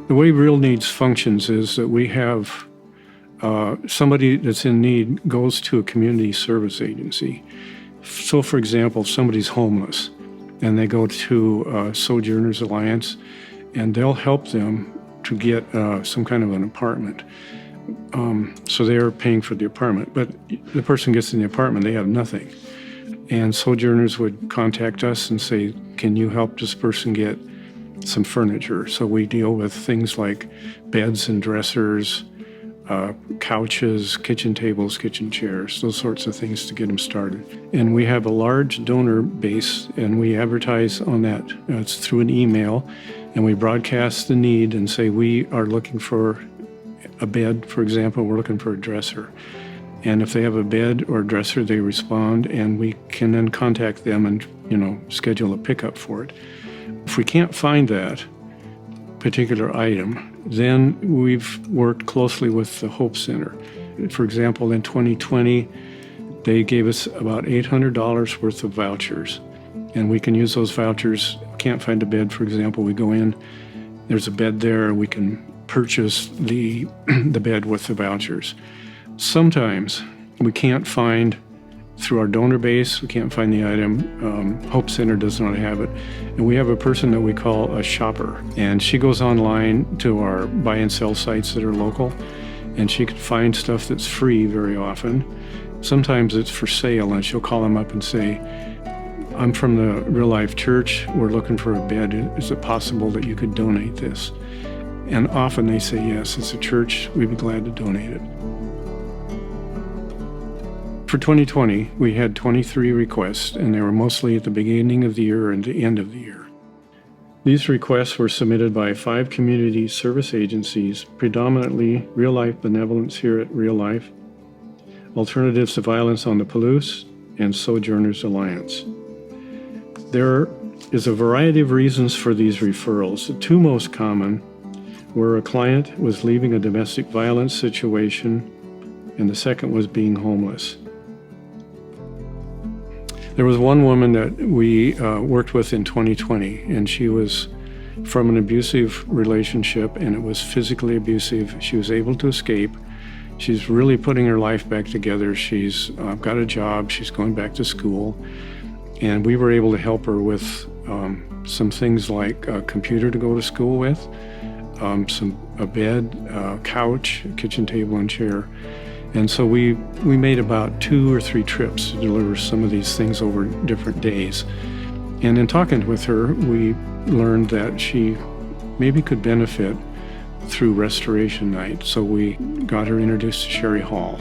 The way Real Needs functions is that we have somebody that's in need goes to a community service agency. So, for example, if somebody's homeless and they go to Sojourners Alliance, and they'll help them to get some kind of an apartment. So they're paying for the apartment, but the person gets in the apartment, they have nothing. And Sojourners would contact us and say, can you help this person get some furniture? So we deal with things like beds and dressers, couches, kitchen tables, kitchen chairs, those sorts of things to get them started. And we have a large donor base, and we advertise on that. It's through an email, and we broadcast the need and say we are looking for a bed, for example, we're looking for a dresser. And if they have a bed or a dresser, they respond, and we can then contact them and, schedule a pickup for it. If we can't find that particular item, then we've worked closely with the Hope Center. For example, in 2020, they gave us about $800 worth of vouchers, and we can use those vouchers. Can't find a bed, for example, we go in, there's a bed there, we can purchase the bed with the vouchers. Sometimes we can't find, through our donor base, we can't find the item. Hope Center does not have it. And we have a person that we call a shopper. And she goes online to our buy and sell sites that are local, and she can find stuff that's free very often. Sometimes it's for sale, and she'll call them up and say, I'm from the Real Life Church, we're looking for a bed. Is it possible that you could donate this? And often they say, yes, it's a church, we'd be glad to donate it. For 2020, we had 23 requests, and they were mostly at the beginning of the year and the end of the year. These requests were submitted by 5 community service agencies, predominantly Real Life Benevolence here at Real Life, Alternatives to Violence on the Palouse, and Sojourners Alliance. There is a variety of reasons for these referrals. The 2 most common were a client was leaving a domestic violence situation, and the second was being homeless. There was one woman that we worked with in 2020, and she was from an abusive relationship, and it was physically abusive. She was able to escape. She's really putting her life back together. She's got a job. She's going back to school. And we were able to help her with some things like a computer to go to school with, a bed, a couch, a kitchen table, and chair. And so we made about 2 or 3 trips to deliver some of these things over different days. And in talking with her, we learned that she maybe could benefit through Restoration Night. So we got her introduced to Sherry Hall.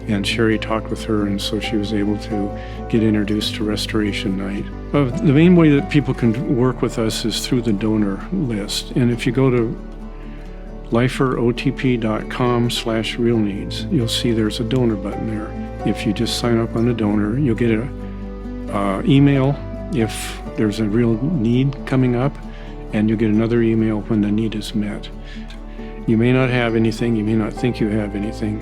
And Sherry talked with her, and so she was able to get introduced to Restoration Night. The main way that people can work with us is through the donor list. And if you go to liferotp.com/realneeds, you'll see there's a donor button there. If you just sign up on the donor, you'll get an email if there's a real need coming up, and you'll get another email when the need is met. You may not have anything, you may not think you have anything,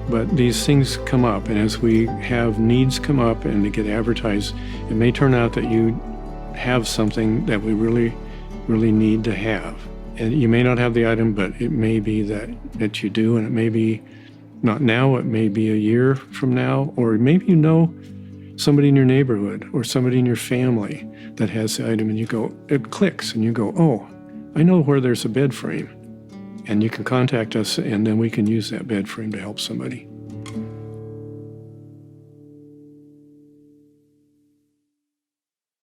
but these things come up, and as we have needs come up and they get advertised, it may turn out that you have something that we really, really need to have. And you may not have the item, but it may be that you do, and it may be not now, it may be a year from now, or maybe you know somebody in your neighborhood or somebody in your family that has the item, and you go, it clicks, and you go, oh, I know where there's a bed frame. And you can contact us, and then we can use that bed frame to help somebody.